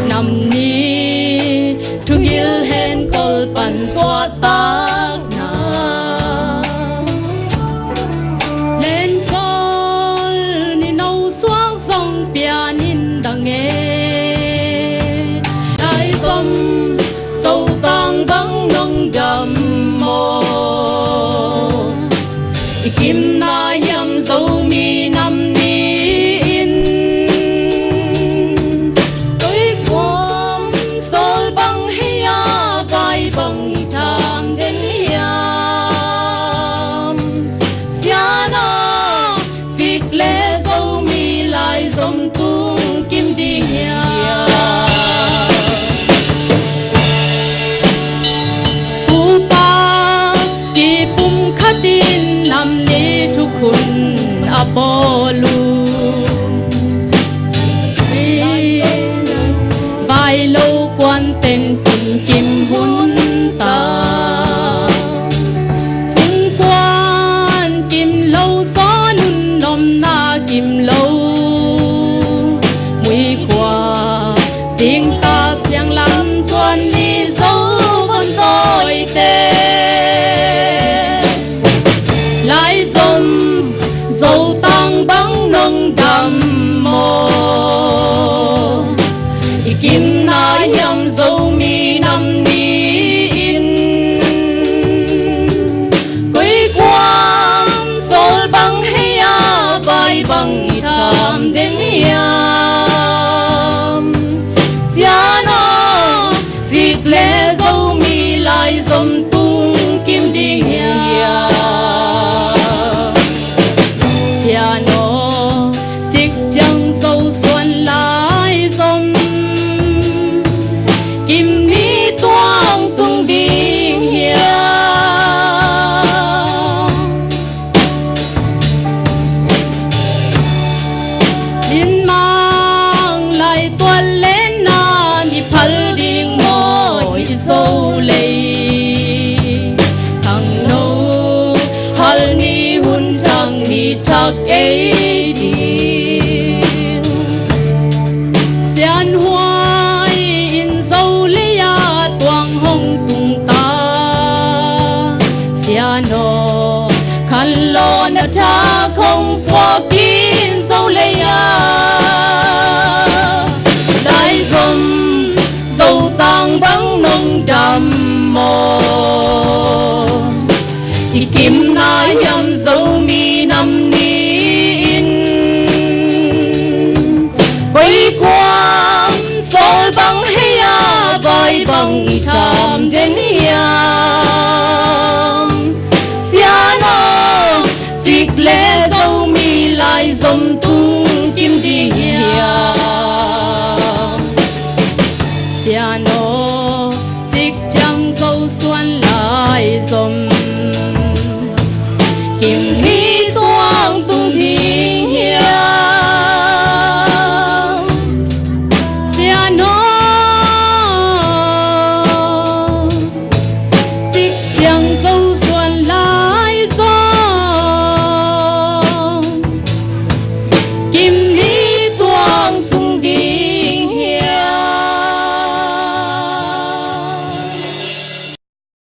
nằm ni thu hill hen col pan xóa tác na lên col ni nâu xoang sông bia nín đằng nghe ai sông sâu tăng băng nông đầm mồ kim na hiểm dấu mi năm ni in tối quam sol băng hia vai băng tham đến hiam siana xịt lệ dấu mi lại dòng tung kim đi hiam nằm ni thu khun Apollo vai lâu quan tên cùng kim hun ta xung quan kim lâu gió nun nom na kim lâu mùi qua riêng ta xiang lắm xuân đi dấu con tôi tên dâu tăng băng nông đầm mồ kim na hiểm dâu mi năm ni in quấy quang sol băng hia vai băng tham đến hiam siano dịch lệ dâu mi lại dòng tung kim đi hiam siano chiếc chẳng dâu xuân lại dòng kim ni toang tung đi hiam din mang lại tuan lên na ni phal ding moi dâu lei thằng nô hal ni hun thang ni thak ấy đi xian hoài in dâu lia tuang hồng cùng ta xiano khăn lo na cha không qua kín dâu lia đại dòng dâu tang băng nông đầm mồ thì kim na hiểm dâu mi năm ni quay quang sol băng hia vai băng tham đến hiam siano dịch lệ dâu mi lại dòng tung kim đi hiam siano dịch chẳng dâu xuân lại dòng kim ni